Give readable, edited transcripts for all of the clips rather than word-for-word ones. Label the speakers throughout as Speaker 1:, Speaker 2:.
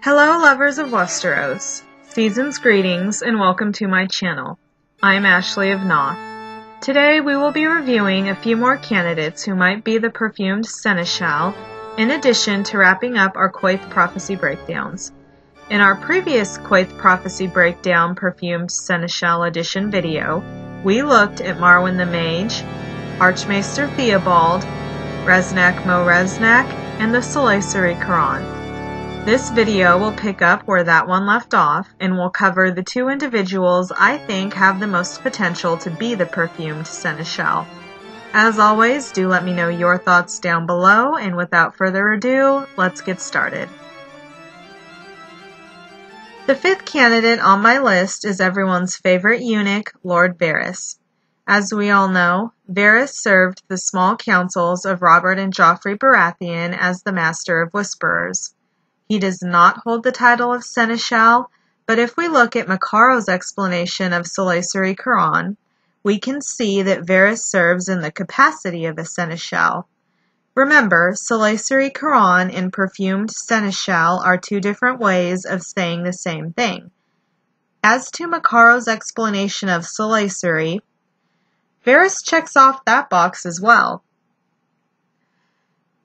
Speaker 1: Hello lovers of Westeros, season's greetings and welcome to my channel. I'm Ashley of Noth. Today we will be reviewing a few more candidates who might be the Perfumed Seneschal, in addition to wrapping up our Quaithe prophecy breakdowns. In our previous Quaithe prophecy breakdown Perfumed Seneschal edition video, we looked at Marwyn the Mage, Archmaester Theobald, Reznak Mo Reznak, and the Soleisari Quran. This video will pick up where that one left off, and will cover the two individuals I think have the most potential to be the Perfumed Seneschal. As always, do let me know your thoughts down below, and without further ado, let's get started. The fifth candidate on my list is everyone's favorite eunuch, Lord Varys. As we all know, Varys served the small councils of Robert and Joffrey Baratheon as the Master of Whisperers. He does not hold the title of Seneschal, but if we look at Makaro's explanation of Soleisari Quran, we can see that Varys serves in the capacity of a Seneschal. Remember, Soleisari Quran and Perfumed Seneschal are two different ways of saying the same thing. As to Makaro's explanation of Soleisari, Varys checks off that box as well.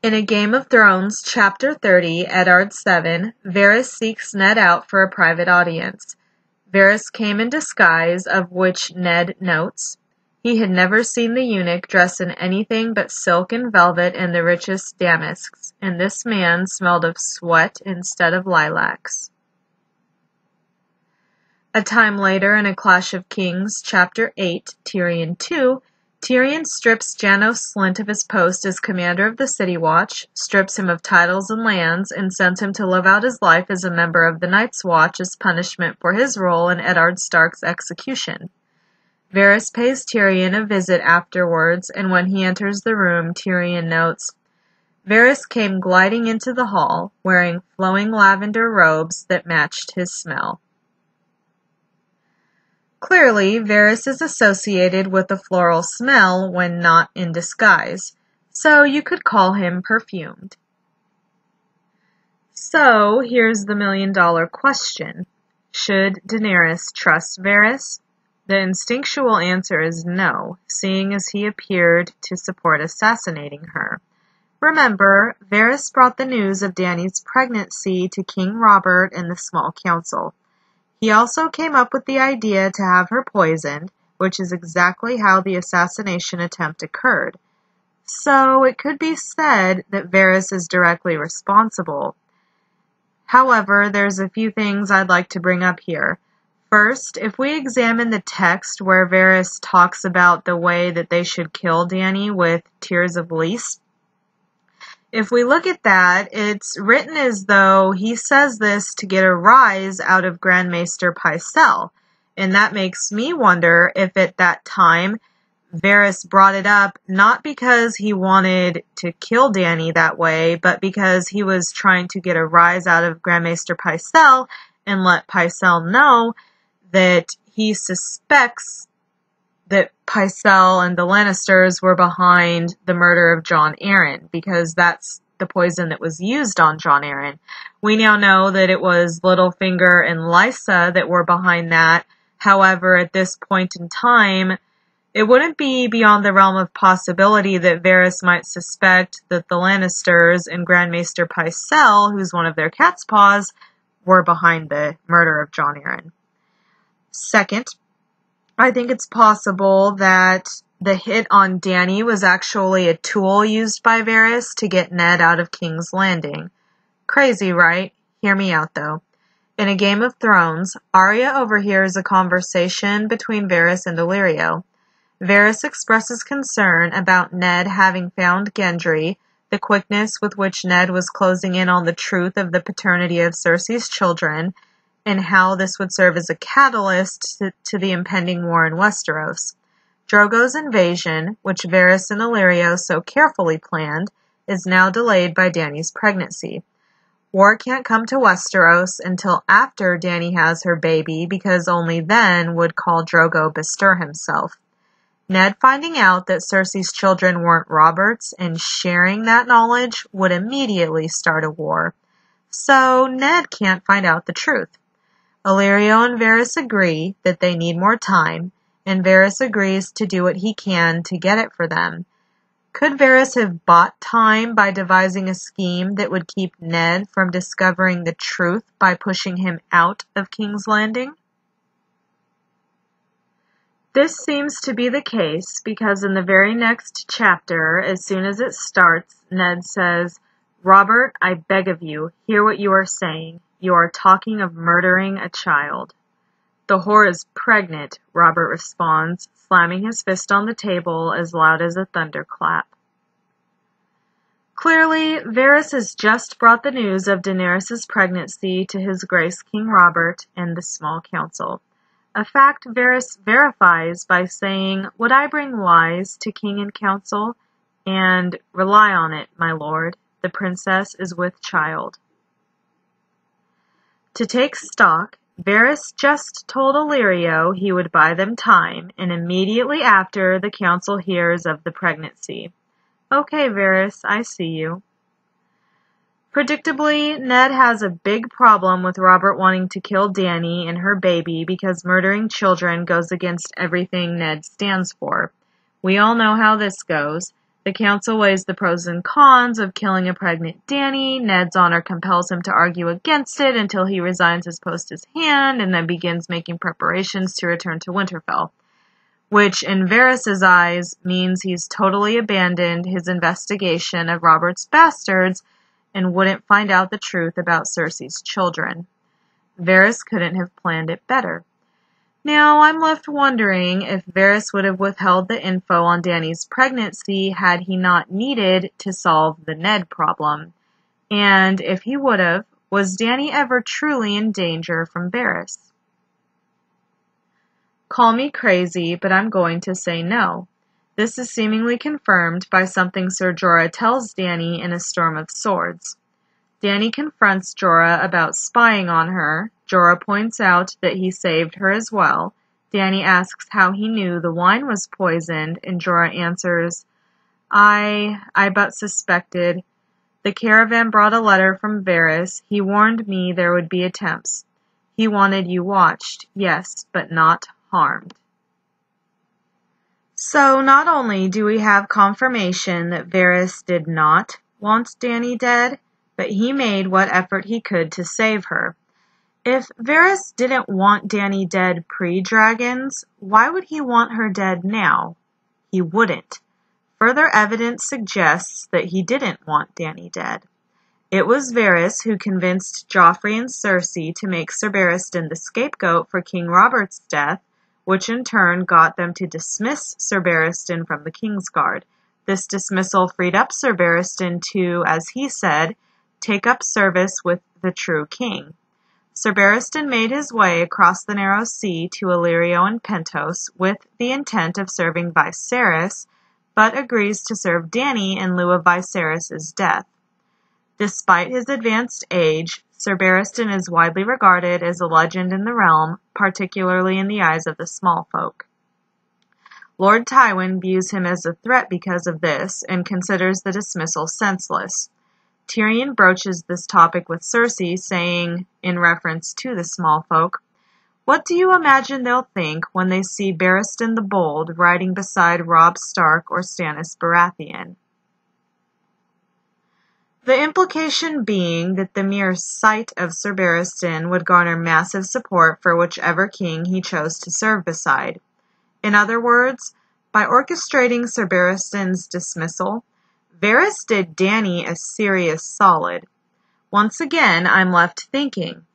Speaker 1: In A Game of Thrones, Chapter 30, Eddard 7, Varys seeks Ned out for a private audience. Varys came in disguise, of which Ned notes, he had never seen the eunuch dress in anything but silk and velvet and the richest damasks, and this man smelled of sweat instead of lilacs. A time later, in A Clash of Kings, Chapter 8, Tyrion 2, Tyrion strips Janos Slynt of his post as commander of the City Watch, strips him of titles and lands, and sends him to live out his life as a member of the Night's Watch as punishment for his role in Eddard Stark's execution. Varys pays Tyrion a visit afterwards, and when he enters the room, Tyrion notes, Varys came gliding into the hall, wearing flowing lavender robes that matched his smell. Clearly, Varys is associated with a floral smell when not in disguise, so you could call him perfumed. So, here's the million-dollar question. Should Daenerys trust Varys? The instinctual answer is no, seeing as he appeared to support assassinating her. Remember, Varys brought the news of Dany's pregnancy to King Robert and the small council. He also came up with the idea to have her poisoned, which is exactly how the assassination attempt occurred. So it could be said that Varys is directly responsible. However, there's a few things I'd like to bring up here. First, if we examine the text where Varys talks about the way that they should kill Dany with tears of Lys, if we look at that, it's written as though he says this to get a rise out of Grand Maester Pycelle, and that makes me wonder if at that time Varys brought it up not because he wanted to kill Dany that way, but because he was trying to get a rise out of Grand Maester Pycelle and let Pycelle know that he suspects that Pycelle and the Lannisters were behind the murder of Jon Arryn, because that's the poison that was used on Jon Arryn. We now know that it was Littlefinger and Lysa that were behind that. However, at this point in time, it wouldn't be beyond the realm of possibility that Varys might suspect that the Lannisters and Grand Maester Pycelle, who's one of their cat's paws, were behind the murder of Jon Arryn. Second, I think it's possible that the hit on Dany was actually a tool used by Varys to get Ned out of King's Landing. Crazy, right? Hear me out, though. In A Game of Thrones, Arya overhears a conversation between Varys and Illyrio. Varys expresses concern about Ned having found Gendry, the quickness with which Ned was closing in on the truth of the paternity of Cersei's children, and how this would serve as a catalyst to the impending war in Westeros. Drogo's invasion, which Varys and Illyrio so carefully planned, is now delayed by Dany's pregnancy. War can't come to Westeros until after Dany has her baby, because only then would Khal Drogo bestir himself. Ned finding out that Cersei's children weren't Robert's and sharing that knowledge would immediately start a war. so Ned can't find out the truth. Illyrio and Varys agree that they need more time, and Varys agrees to do what he can to get it for them. Could Varys have bought time by devising a scheme that would keep Ned from discovering the truth by pushing him out of King's Landing? This seems to be the case because in the very next chapter, as soon as it starts, Ned says, "Robert, I beg of you, hear what you are saying. You are talking of murdering a child." "The whore is pregnant," Robert responds, slamming his fist on the table as loud as a thunderclap. Clearly, Varys has just brought the news of Daenerys' pregnancy to His Grace King Robert and the small council. A fact Varys verifies by saying, "Would I bring lies to king and council? And rely on it, my lord, the princess is with child." To take stock, Varys just told Illyrio he would buy them time, and immediately after the council hears of the pregnancy. Okay, Varys, I see you. Predictably, Ned has a big problem with Robert wanting to kill Dany and her baby because murdering children goes against everything Ned stands for. We all know how this goes. The council weighs the pros and cons of killing a pregnant Dany. Ned's honor compels him to argue against it until he resigns his post as hand and then begins making preparations to return to Winterfell, which in Varys' eyes means he's totally abandoned his investigation of Robert's bastards and wouldn't find out the truth about Cersei's children. Varys couldn't have planned it better. Now, I'm left wondering if Varys would have withheld the info on Dany's pregnancy had he not needed to solve the Ned problem. And if he would have, was Dany ever truly in danger from Varys? Call me crazy, but I'm going to say no. This is seemingly confirmed by something Ser Jorah tells Dany in A Storm of Swords. Dany confronts Jorah about spying on her. Jorah points out that he saved her as well. Dany asks how he knew the wine was poisoned, and Jorah answers, I but suspected. The caravan brought a letter from Varys. He warned me there would be attempts. He wanted you watched, yes, but not harmed. So not only do we have confirmation that Varys did not want Dany dead, but he made what effort he could to save her. If Varys didn't want Dany dead pre-dragons, why would he want her dead now? He wouldn't. Further evidence suggests that he didn't want Dany dead. It was Varys who convinced Joffrey and Cersei to make Ser Barristan the scapegoat for King Robert's death, which in turn got them to dismiss Ser Barristan from the Kingsguard. This dismissal freed up Ser Barristan to, as he said, take up service with the true king. Ser Barristan made his way across the narrow sea to Illyrio and Pentos with the intent of serving Viserys, but agrees to serve Dany in lieu of Viserys' death. Despite his advanced age, Ser Barristan is widely regarded as a legend in the realm, particularly in the eyes of the small folk. Lord Tywin views him as a threat because of this and considers the dismissal senseless. Tyrion broaches this topic with Cersei, saying, in reference to the small folk, "What do you imagine they'll think when they see Barristan the Bold riding beside Robb Stark or Stannis Baratheon?" The implication being that the mere sight of Ser Barristan would garner massive support for whichever king he chose to serve beside. In other words, by orchestrating Ser Barristan's dismissal, Varys did Dany a serious solid. Once again, I'm left thinking,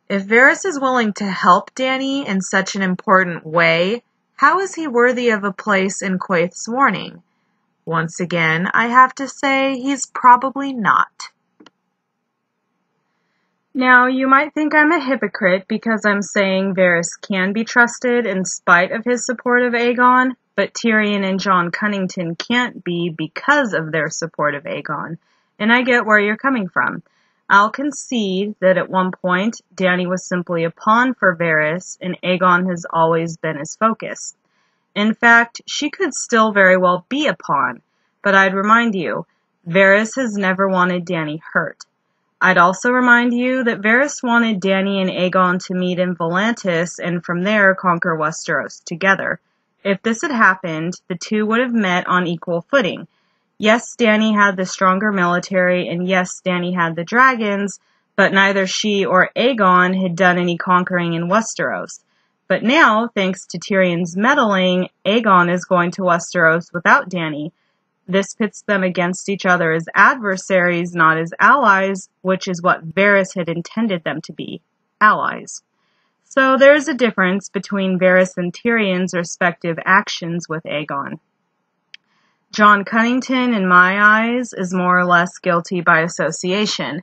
Speaker 1: if Varys is willing to help Dany in such an important way, how is he worthy of a place in Quaithe's warning? Once again, I have to say he's probably not. Now, you might think I'm a hypocrite because I'm saying Varys can be trusted in spite of his support of Aegon, but Tyrion and Jon Cunnington can't be because of their support of Aegon, and I get where you're coming from. I'll concede that at one point, Dany was simply a pawn for Varys, and Aegon has always been his focus. In fact, she could still very well be a pawn, but I'd remind you, Varys has never wanted Dany hurt. I'd also remind you that Varys wanted Dany and Aegon to meet in Volantis and from there conquer Westeros together. If this had happened, the two would have met on equal footing. Yes, Dany had the stronger military, and yes, Dany had the dragons, but neither she or Aegon had done any conquering in Westeros. But now, thanks to Tyrion's meddling, Aegon is going to Westeros without Dany. This pits them against each other as adversaries, not as allies, which is what Varys had intended them to be, allies. So there's a difference between Varys and Tyrion's respective actions with Aegon. John Cunnington, in my eyes, is more or less guilty by association,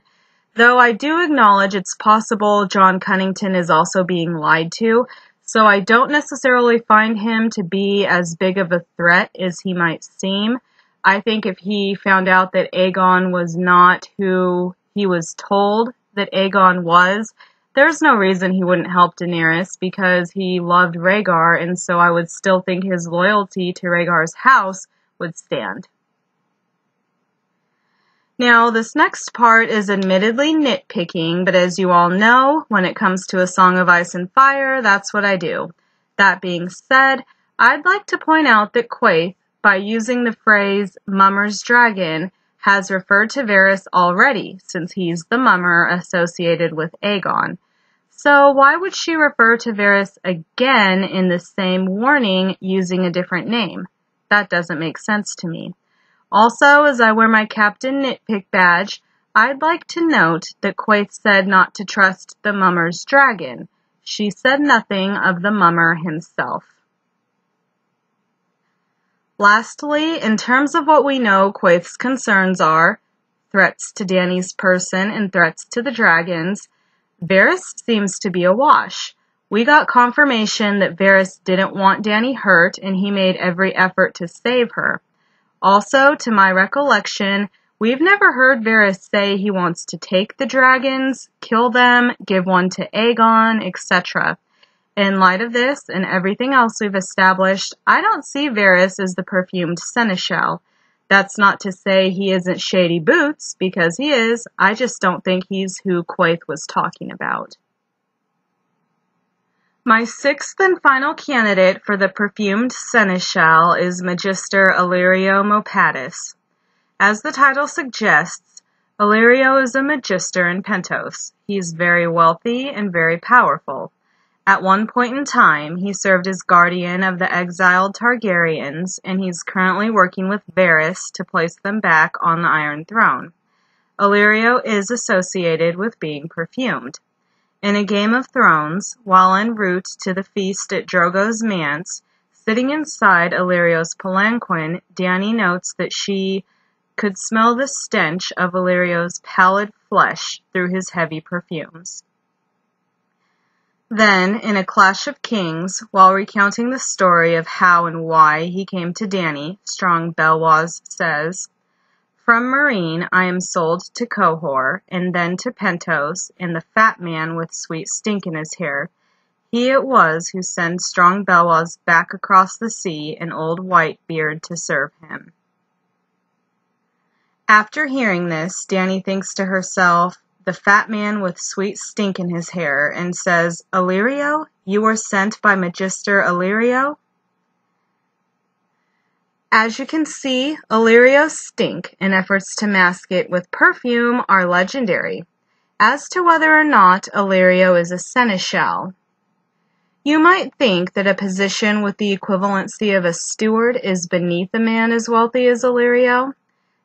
Speaker 1: though I do acknowledge it's possible John Cunnington is also being lied to, so I don't necessarily find him to be as big of a threat as he might seem. I think if he found out that Aegon was not who he was told that Aegon was, there's no reason he wouldn't help Daenerys because he loved Rhaegar, and so I would still think his loyalty to Rhaegar's house would stand. Now, this next part is admittedly nitpicking, but as you all know, when it comes to A Song of Ice and Fire, that's what I do. That being said, I'd like to point out that Quaithe, by using the phrase Mummer's Dragon, has referred to Varys already, since he's the Mummer associated with Aegon. So why would she refer to Varys again in the same warning using a different name? That doesn't make sense to me. Also, as I wear my Captain Nitpick badge, I'd like to note that Quaithe said not to trust the Mummer's Dragon. She said nothing of the Mummer himself. Lastly, in terms of what we know Quaithe's concerns are, threats to Dany's person and threats to the dragons, Varys seems to be a wash. We got confirmation that Varys didn't want Dany hurt and he made every effort to save her. Also, to my recollection, we've never heard Varys say he wants to take the dragons, kill them, give one to Aegon, etc. In light of this and everything else we've established, I don't see Varys as the Perfumed Seneschal. That's not to say he isn't Shady Boots, because he is. I just don't think he's who Quaithe was talking about. My sixth and final candidate for the Perfumed Seneschal is Magister Illyrio Mopatis. As the title suggests, Illyrio is a magister in Pentos. He's very wealthy and very powerful. At one point in time, he served as guardian of the exiled Targaryens, and he's currently working with Varys to place them back on the Iron Throne. Illyrio is associated with being perfumed. In A Game of Thrones, while en route to the feast at Drogo's manse, sitting inside Illyrio's palanquin, Dany notes that she could smell the stench of Illyrio's pallid flesh through his heavy perfumes. Then, in A Clash of Kings, while recounting the story of how and why he came to Dany, Strong Belwaz says, "From Meereen I am sold to Qohor, and then to Pentos, and the fat man with sweet stink in his hair. He it was who sent Strong Belwaz back across the sea and old Whitebeard to serve him." After hearing this, Dany thinks to herself, the fat man with sweet stink in his hair, and says, "Illyrio, you were sent by Magister Illyrio?" As you can see, Illyrio's stink and efforts to mask it with perfume are legendary. As to whether or not Illyrio is a seneschal, you might think that a position with the equivalency of a steward is beneath a man as wealthy as Illyrio.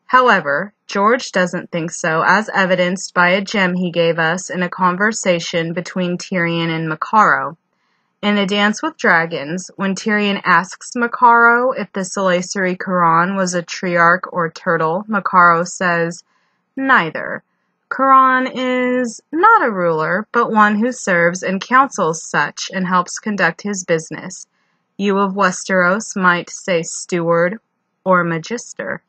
Speaker 1: However, George doesn't think so, as evidenced by a gem he gave us in a conversation between Tyrion and Makkaro. In A Dance with Dragons, when Tyrion asks Makkaro if the Silaceri Quran was a triarch or turtle, Makkaro says, "Neither. Quran is not a ruler, but one who serves and counsels such and helps conduct his business. You of Westeros might say steward or magister."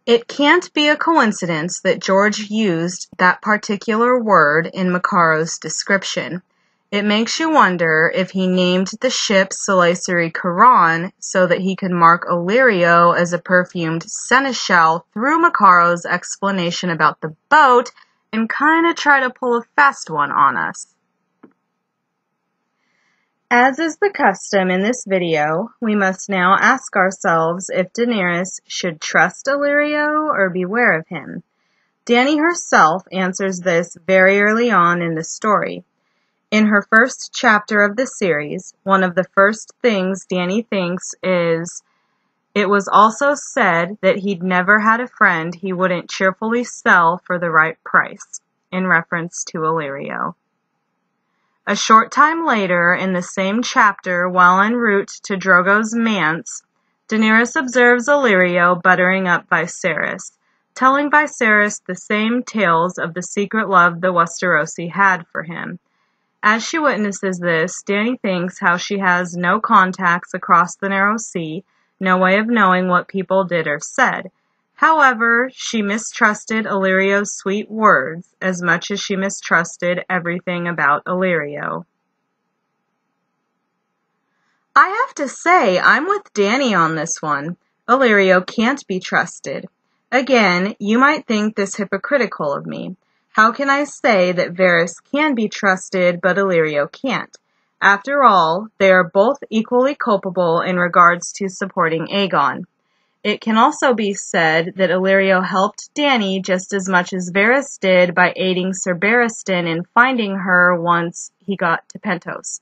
Speaker 1: It can't be a coincidence that George used that particular word in Makkaro's description. It makes you wonder if he named the ship Silaceri Charon so that he could mark Illyrio as a perfumed seneschal through Macaro's explanation about the boat and kind of try to pull a fast one on us. As is the custom in this video, we must now ask ourselves if Daenerys should trust Illyrio or beware of him. Dany herself answers this very early on in the story. In her first chapter of the series, one of the first things Dany thinks is, "It was also said that he'd never had a friend he wouldn't cheerfully sell for the right price," in reference to Illyrio. A short time later, in the same chapter, while en route to Drogo's manse, Daenerys observes Illyrio buttering up Viserys, telling Viserys the same tales of the secret love the Westerosi had for him. As she witnesses this, Dany thinks how she has no contacts across the Narrow Sea, no way of knowing what people did or said. However, she mistrusted Illyrio's sweet words as much as she mistrusted everything about Illyrio. I have to say, I'm with Dany on this one. Illyrio can't be trusted. Again, you might think this hypocritical of me. How can I say that Varys can be trusted but Illyrio can't? After all, they are both equally culpable in regards to supporting Aegon. It can also be said that Illyrio helped Dany just as much as Varys did by aiding Ser Barristan in finding her once he got to Pentos.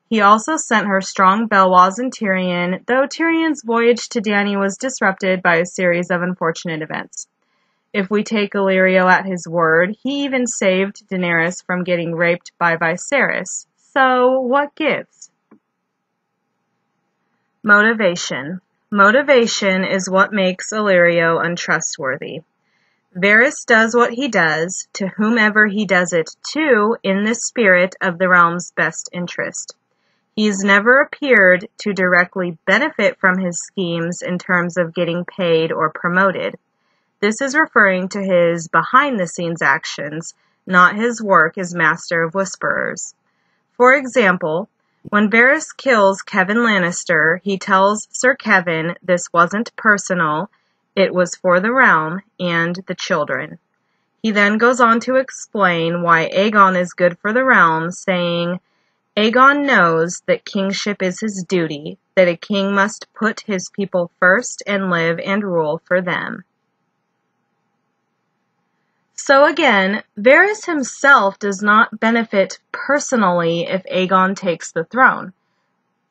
Speaker 1: He also sent her strong Belwas and Tyrion, though Tyrion's voyage to Dany was disrupted by a series of unfortunate events. If we take Illyrio at his word, he even saved Daenerys from getting raped by Viserys. So, what gives? Motivation. Motivation is what makes Illyrio untrustworthy. Varys does what he does, to whomever he does it to, in the spirit of the realm's best interest. He's never appeared to directly benefit from his schemes in terms of getting paid or promoted. This is referring to his behind-the-scenes actions, not his work as Master of Whisperers. For example, when Varys kills Kevan Lannister, he tells Sir Kevan this wasn't personal, it was for the realm and the children. He then goes on to explain why Aegon is good for the realm, saying, "Aegon knows that kingship is his duty, that a king must put his people first and live and rule for them." So again, Varys himself does not benefit personally if Aegon takes the throne.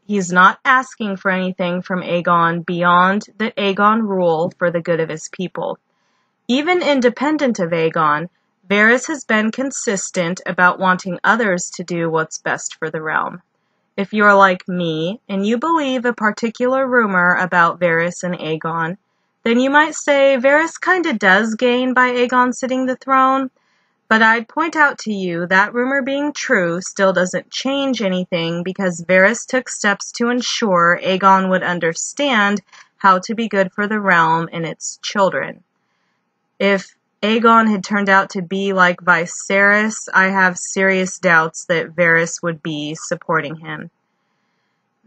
Speaker 1: He's not asking for anything from Aegon beyond that Aegon rule for the good of his people. Even independent of Aegon, Varys has been consistent about wanting others to do what's best for the realm. If you're like me, and you believe a particular rumor about Varys and Aegon, then you might say Varys kinda does gain by Aegon sitting the throne, but I'd point out to you that rumor being true still doesn't change anything because Varys took steps to ensure Aegon would understand how to be good for the realm and its children. If Aegon had turned out to be like Viserys, I have serious doubts that Varys would be supporting him.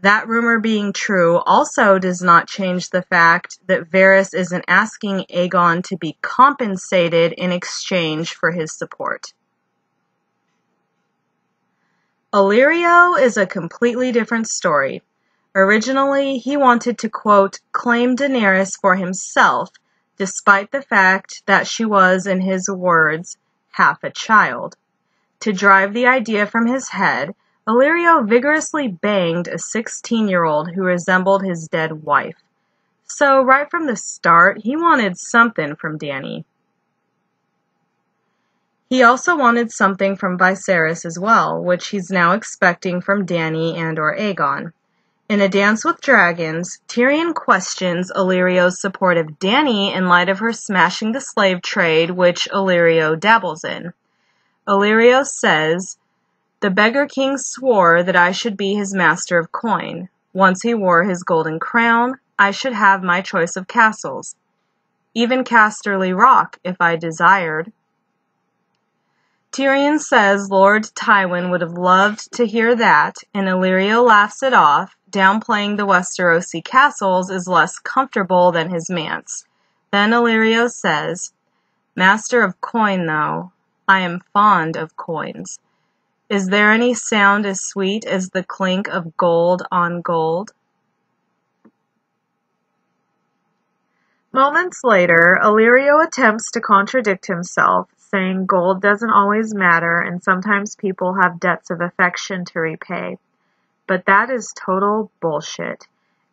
Speaker 1: That rumor being true also does not change the fact that Varys isn't asking Aegon to be compensated in exchange for his support. Illyrio is a completely different story. Originally, he wanted to, quote, claim Daenerys for himself, despite the fact that she was, in his words, half a child. To drive the idea from his head, Illyrio vigorously banged a 16-year-old who resembled his dead wife. So right from the start, he wanted something from Dany. He also wanted something from Viserys as well, which he's now expecting from Dany and or Aegon. In A Dance with Dragons, Tyrion questions Illyrio's support of Dany in light of her smashing the slave trade, which Illyrio dabbles in. Illyrio says, "The beggar king swore that I should be his master of coin. Once he wore his golden crown, I should have my choice of castles. Even Casterly Rock, if I desired." Tyrion says Lord Tywin would have loved to hear that, and Illyrio laughs it off, downplaying the Westerosi castles is less comfortable than his manse. Then Illyrio says, "Master of coin, though, I am fond of coins. Is there any sound as sweet as the clink of gold on gold?" Moments later, Illyrio attempts to contradict himself, saying gold doesn't always matter and sometimes people have debts of affection to repay. But that is total bullshit.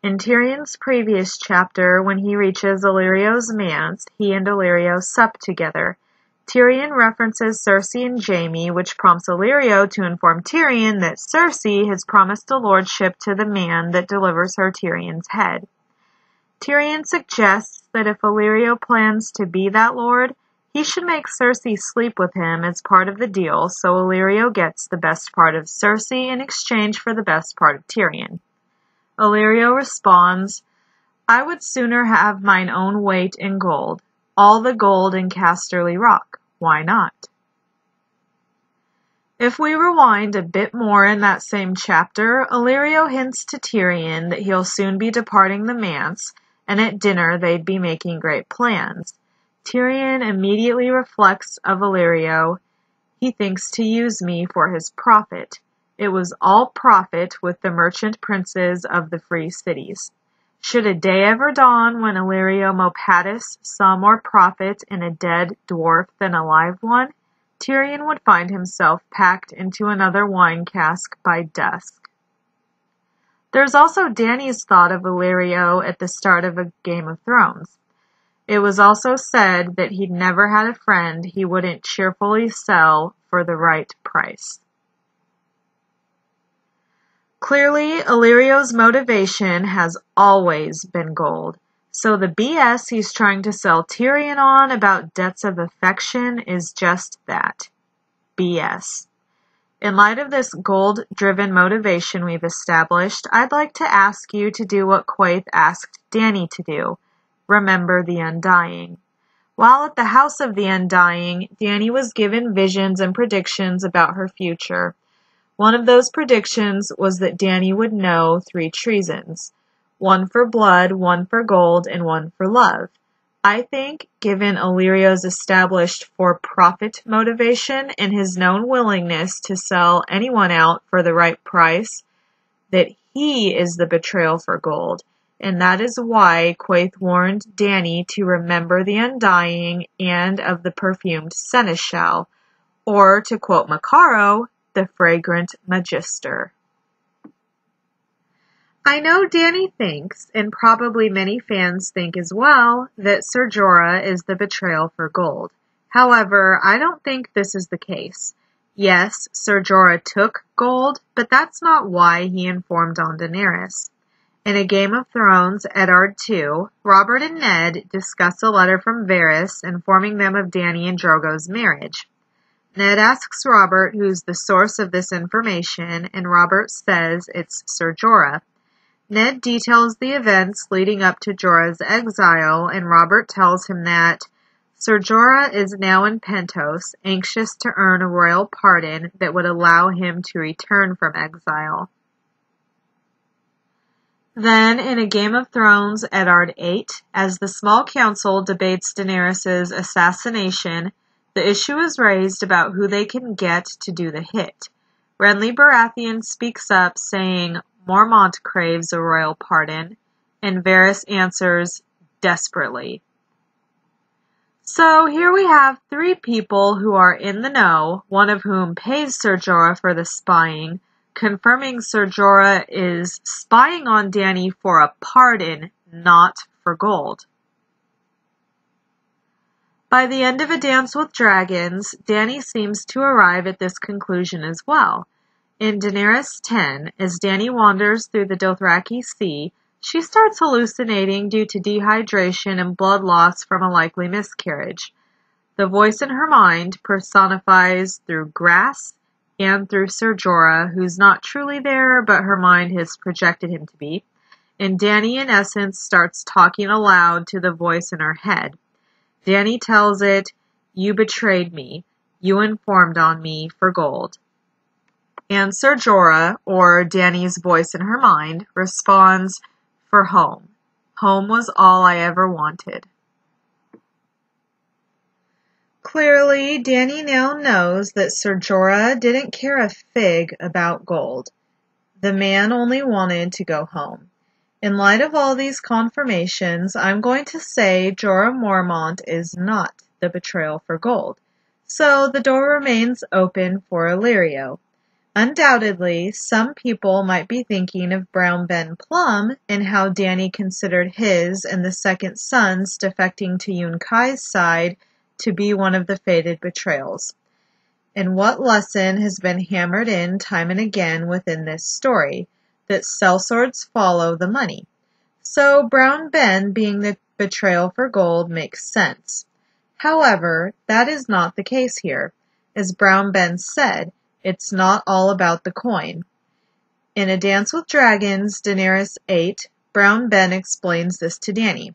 Speaker 1: In Tyrion's previous chapter, when he reaches Illyrio's manse, he and Illyrio sup together. Tyrion references Cersei and Jaime, which prompts Illyrio to inform Tyrion that Cersei has promised a lordship to the man that delivers her Tyrion's head. Tyrion suggests that if Illyrio plans to be that lord, he should make Cersei sleep with him as part of the deal so Illyrio gets the best part of Cersei in exchange for the best part of Tyrion. Illyrio responds, "I would sooner have mine own weight in gold, all the gold in Casterly Rock. Why not?" If we rewind a bit more in that same chapter, Illyrio hints to Tyrion that he'll soon be departing the manse, and at dinner they'd be making great plans. Tyrion immediately reflects of Illyrio. He thinks to use me for his profit. It was all profit with the merchant princes of the free cities. Should a day ever dawn when Illyrio Mopatis saw more profit in a dead dwarf than a live one, Tyrion would find himself packed into another wine cask by dusk. There's also Dany's thought of Illyrio at the start of A Game of Thrones. It was also said that he'd never had a friend he wouldn't cheerfully sell for the right price. Clearly, Illyrio's motivation has always been gold, so the BS he's trying to sell Tyrion on about debts of affection is just that, BS. In light of this gold-driven motivation we've established, I'd like to ask you to do what Quaithe asked Dany to do. Remember the Undying. While at the House of the Undying, Dany was given visions and predictions about her future. One of those predictions was that Dany would know 3 treasons. 1 for blood, 1 for gold, and 1 for love. I think, given Illyrio's established for-profit motivation and his known willingness to sell anyone out for the right price, that he is the betrayal for gold, and that is why Quaithe warned Dany to remember the Undying and of the Perfumed Seneschal, or, to quote Macaro, the fragrant Magister. I know Dany thinks, and probably many fans think as well, that Ser Jorah is the betrayal for gold. However, I don't think this is the case. Yes, Ser Jorah took gold, but that's not why he informed on Daenerys. In A Game of Thrones, Eddard II, Robert and Ned discuss a letter from Varys informing them of Dany and Drogo's marriage. Ned asks Robert who's the source of this information, and Robert says it's Ser Jorah. Ned details the events leading up to Jorah's exile, and Robert tells him that Ser Jorah is now in Pentos, anxious to earn a royal pardon that would allow him to return from exile. Then, in A Game of Thrones, Eddard VIII, as the small council debates Daenerys' assassination, the issue is raised about who they can get to do the hit. Renly Baratheon speaks up, saying Mormont craves a royal pardon, and Varys answers desperately. So here we have 3 people who are in the know, one of whom pays Ser Jorah for the spying, confirming Ser Jorah is spying on Dany for a pardon, not for gold. By the end of A Dance with Dragons, Dany seems to arrive at this conclusion as well. In Daenerys 10, as Dany wanders through the Dothraki Sea, she starts hallucinating due to dehydration and blood loss from a likely miscarriage. The voice in her mind personifies through grass and through Ser Jorah, who's not truly there, but her mind has projected him to be, and Dany, in essence, starts talking aloud to the voice in her head. Dany tells it, "You betrayed me. you informed on me for gold. And Sir Jorah, or Dany's voice in her mind, responds, for home. Home was all I ever wanted. Clearly, Dany now knows that Sir Jorah didn't care a fig about gold. The man only wanted to go home. In light of all these confirmations, I'm going to say Jorah Mormont is not the betrayal for gold, so the door remains open for Illyrio. Undoubtedly, some people might be thinking of Brown Ben Plum and how Dany considered his and the second sons defecting to Yunkai's side to be one of the fated betrayals. And what lesson has been hammered in time and again within this story? That sellswords follow the money. So Brown Ben being the betrayal for gold makes sense. However, that is not the case here. As Brown Ben said, it's not all about the coin. In A Dance with Dragons, Daenerys 8, Brown Ben explains this to Dany.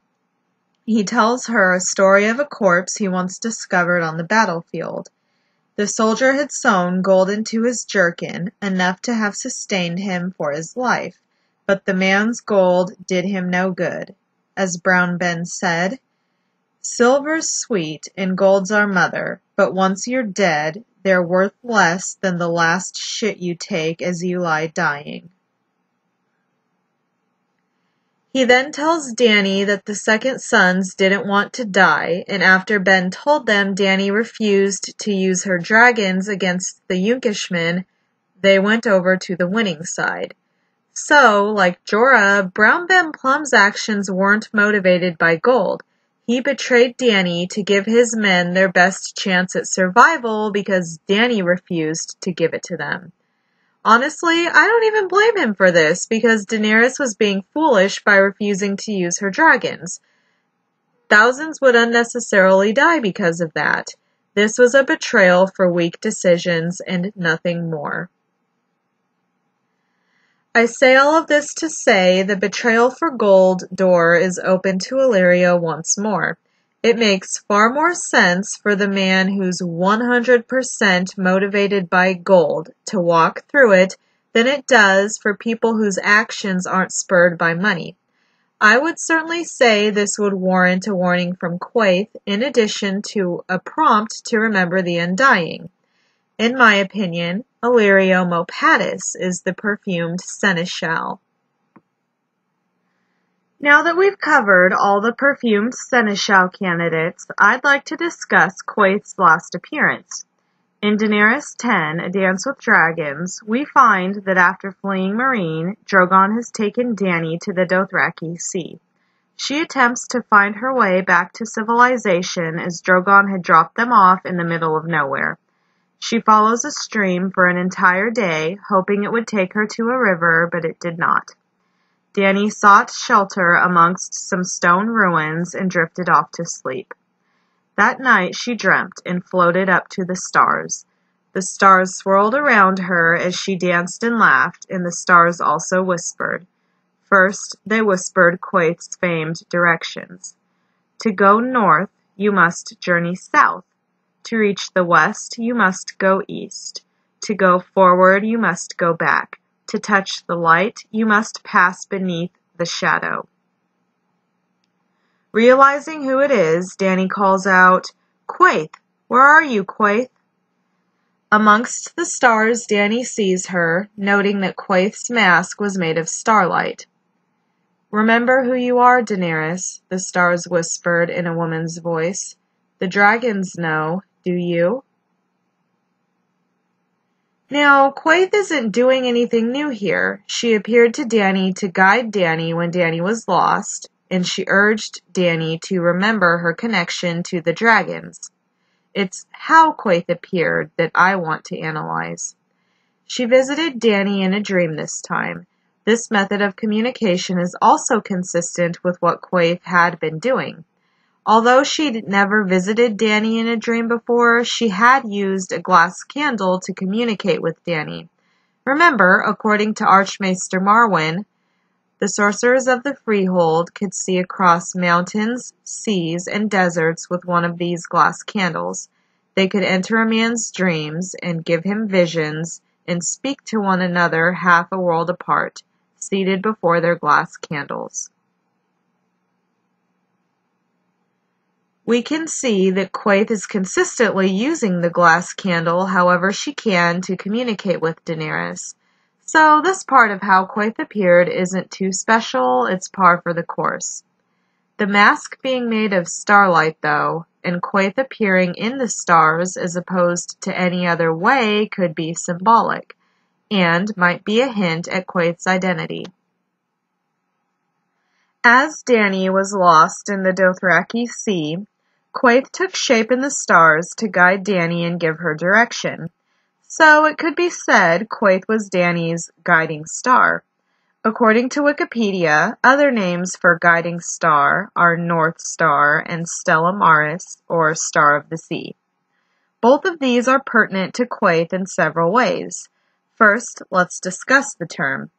Speaker 1: He tells her a story of a corpse he once discovered on the battlefield. The soldier had sewn gold into his jerkin, enough to have sustained him for his life, but the man's gold did him no good. As Brown Ben said, silver's sweet and gold's our mother, but once you're dead, they're worth less than the last shit you take as you lie dying. He then tells Dany that the second sons didn't want to die, and after Ben told them Dany refused to use her dragons against the Yunkishmen, they went over to the winning side. So, like Jorah, Brown Ben Plum's actions weren't motivated by gold. He betrayed Dany to give his men their best chance at survival because Dany refused to give it to them. Honestly, I don't even blame him for this, because Daenerys was being foolish by refusing to use her dragons. Thousands would unnecessarily die because of that. This was a betrayal for weak decisions and nothing more. I say all of this to say the betrayal for gold door is open to Illyrio once more. It makes far more sense for the man who's 100% motivated by gold to walk through it than it does for people whose actions aren't spurred by money. I would certainly say this would warrant a warning from Quaithe in addition to a prompt to remember the undying. In my opinion, Illyrio Mopatis is the perfumed seneschal. Now that we've covered all the perfumed seneschal candidates, I'd like to discuss Quaithe's last appearance. In Daenerys 10, A Dance with Dragons, we find that after fleeing Meereen, Drogon has taken Dany to the Dothraki Sea. She attempts to find her way back to civilization as Drogon had dropped them off in the middle of nowhere. She follows a stream for an entire day, hoping it would take her to a river, but it did not. Dany sought shelter amongst some stone ruins and drifted off to sleep. That night she dreamt and floated up to the stars. The stars swirled around her as she danced and laughed, and the stars also whispered. First, they whispered Quaithe's famed directions. To go north, you must journey south. To reach the west, you must go east. To go forward, you must go back. To touch the light, you must pass beneath the shadow. Realizing who it is, Dany calls out, Quaithe, where are you, Quaithe? Amongst the stars, Dany sees her, noting that Quaithe's mask was made of starlight. Remember who you are, Daenerys, the stars whispered in a woman's voice. The dragons know, do you? Now, Quaithe isn't doing anything new here. She appeared to Dany to guide Dany when Dany was lost, and she urged Dany to remember her connection to the dragons. It's how Quaithe appeared that I want to analyze. She visited Dany in a dream this time. This method of communication is also consistent with what Quaithe had been doing. Although she'd never visited Dany in a dream before, she had used a glass candle to communicate with Dany. Remember, according to Archmaester Marwyn, the sorcerers of the Freehold could see across mountains, seas, and deserts with one of these glass candles. They could enter a man's dreams and give him visions and speak to one another half a world apart, seated before their glass candles. We can see that Quaithe is consistently using the glass candle however she can to communicate with Daenerys. So this part of how Quaithe appeared isn't too special, it's par for the course. The mask being made of starlight, though, and Quaithe appearing in the stars as opposed to any other way could be symbolic, and might be a hint at Quaithe's identity. As Dany was lost in the Dothraki Sea, Quaithe took shape in the stars to guide Dany and give her direction. So it could be said Quaithe was Dany's guiding star. According to Wikipedia, other names for guiding star are North Star and Stella Maris, or Star of the Sea. Both of these are pertinent to Quaithe in several ways. First, let's discuss the term.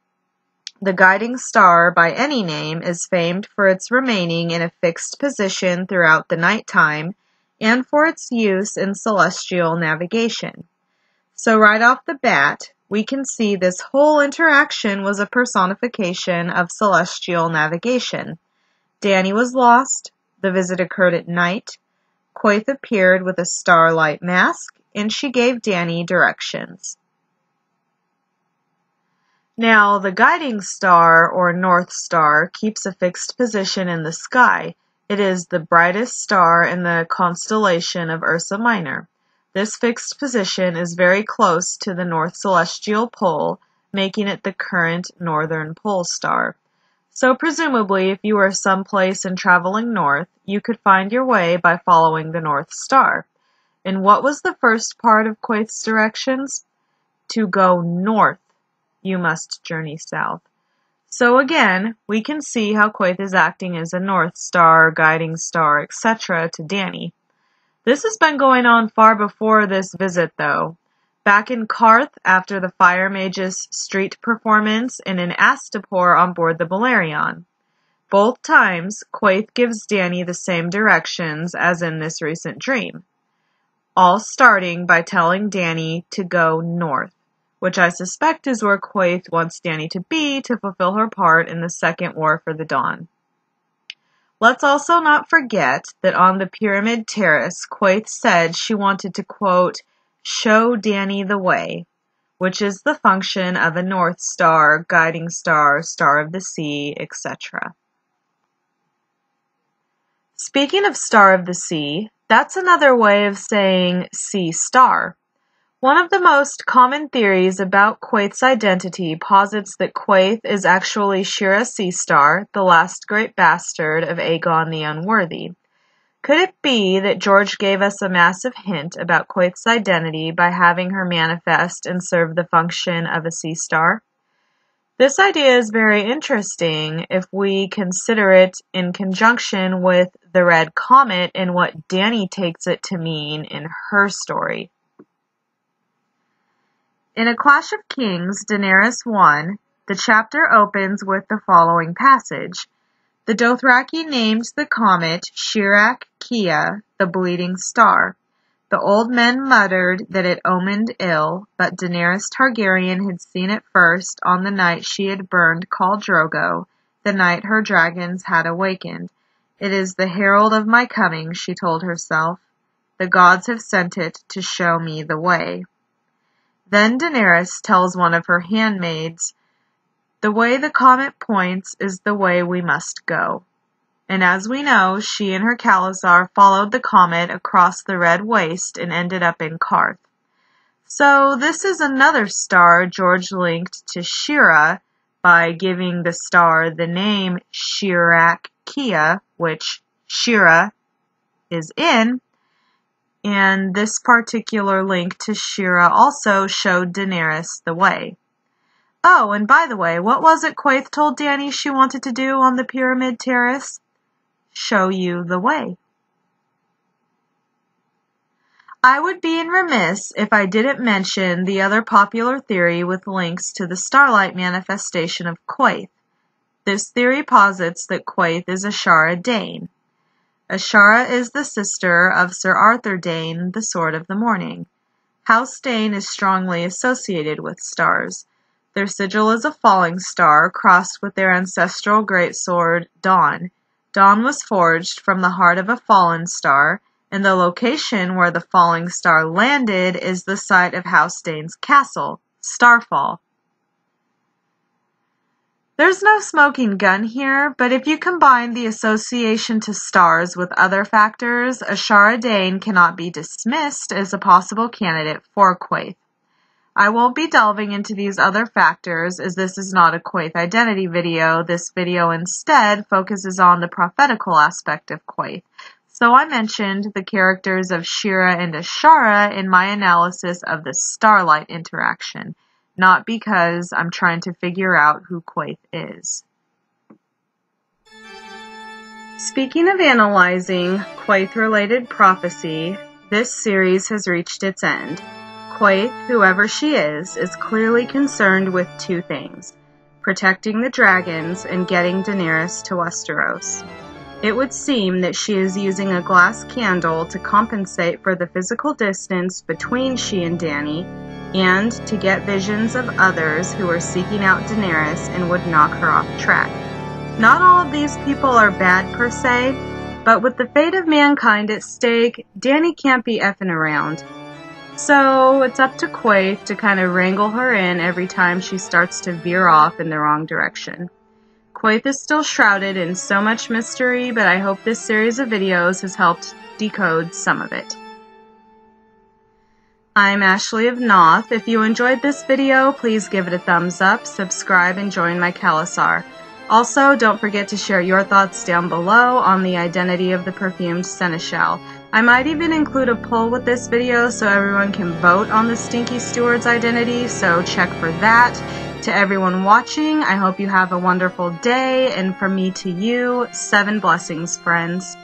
Speaker 1: The guiding star by any name is famed for its remaining in a fixed position throughout the nighttime and for its use in celestial navigation. So right off the bat, we can see this whole interaction was a personification of celestial navigation. Dany was lost, the visit occurred at night, Quaithe appeared with a starlight mask, and she gave Dany directions. Now, the guiding star, or North Star, keeps a fixed position in the sky. It is the brightest star in the constellation of Ursa Minor. This fixed position is very close to the North Celestial Pole, making it the current northern pole star. So presumably, if you were someplace and traveling north, you could find your way by following the North Star. And what was the first part of Quaithe's directions? To go north. You must journey south. So again, we can see how Quaithe is acting as a North Star, guiding star, etc. to Dany. This has been going on far before this visit, though. Back in Qarth, after the Fire Mage's street performance, and in Astapor on board the Balerion. Both times, Quaithe gives Dany the same directions as in this recent dream. All starting by telling Dany to go north, which I suspect is where Quaithe wants Dany to be to fulfill her part in the Second War for the Dawn. Let's also not forget that on the Pyramid Terrace, Quaithe said she wanted to, quote, show Dany the way, which is the function of a North Star, guiding star, Star of the Sea, etc. Speaking of Star of the Sea, that's another way of saying sea star. One of the most common theories about Quaithe's identity posits that Quaithe is actually Shira Seastar, the last great bastard of Aegon the Unworthy. Could it be that George gave us a massive hint about Quaithe's identity by having her manifest and serve the function of a sea star? This idea is very interesting if we consider it in conjunction with the Red Comet and what Dany takes it to mean in her story. In A Clash of Kings, Daenerys 1, the chapter opens with the following passage. The Dothraki named the comet Shirak Kia, the bleeding star. The old men muttered that it omened ill, but Daenerys Targaryen had seen it first on the night she had burned Khal Drogo, the night her dragons had awakened. It is the herald of my coming, she told herself. The gods have sent it to show me the way. Then Daenerys tells one of her handmaids, the way the comet points is the way we must go. And as we know, she and her Khalasar followed the comet across the Red Waste and ended up in Qarth. So this is another star George linked to Shira by giving the star the name Shirak Kia, which Shira is in. And this particular link to Shira also showed Daenerys the way. Oh, and by the way, what was it Quaithe told Dany she wanted to do on the Pyramid Terrace? Show you the way. I would be remiss if I didn't mention the other popular theory with links to the Starlight manifestation of Quaithe. This theory posits that Quaithe is Ashara Dane. Ashara is the sister of Sir Arthur Dane, the Sword of the Morning. House Dane is strongly associated with stars. Their sigil is a falling star crossed with their ancestral great sword, Dawn. Dawn was forged from the heart of a fallen star, and the location where the falling star landed is the site of House Dane's castle, Starfall. There's no smoking gun here, but if you combine the association to stars with other factors, Ashara Dane cannot be dismissed as a possible candidate for Quaithe. I won't be delving into these other factors as this is not a Quaithe identity video. This video instead focuses on the prophetical aspect of Quaithe. So I mentioned the characters of Shira and Ashara in my analysis of the starlight interaction, not because I'm trying to figure out who Quaithe is. Speaking of analyzing Quaithe-related prophecy, this series has reached its end. Quaithe, whoever she is clearly concerned with two things: protecting the dragons and getting Daenerys to Westeros. It would seem that she is using a glass candle to compensate for the physical distance between she and Dany, and to get visions of others who are seeking out Daenerys and would knock her off track. Not all of these people are bad per se, but with the fate of mankind at stake, Dany can't be effing around. So it's up to Quaithe to kind of wrangle her in every time she starts to veer off in the wrong direction. Quaithe is still shrouded in so much mystery, but I hope this series of videos has helped decode some of it. I'm Ashley of Noth. If you enjoyed this video, please give it a thumbs up, subscribe, and join my Khalasar. Also, don't forget to share your thoughts down below on the identity of the Perfumed Seneschal. I might even include a poll with this video so everyone can vote on the Stinky Steward's identity, so check for that. To everyone watching, I hope you have a wonderful day, and from me to you, 7 blessings, friends.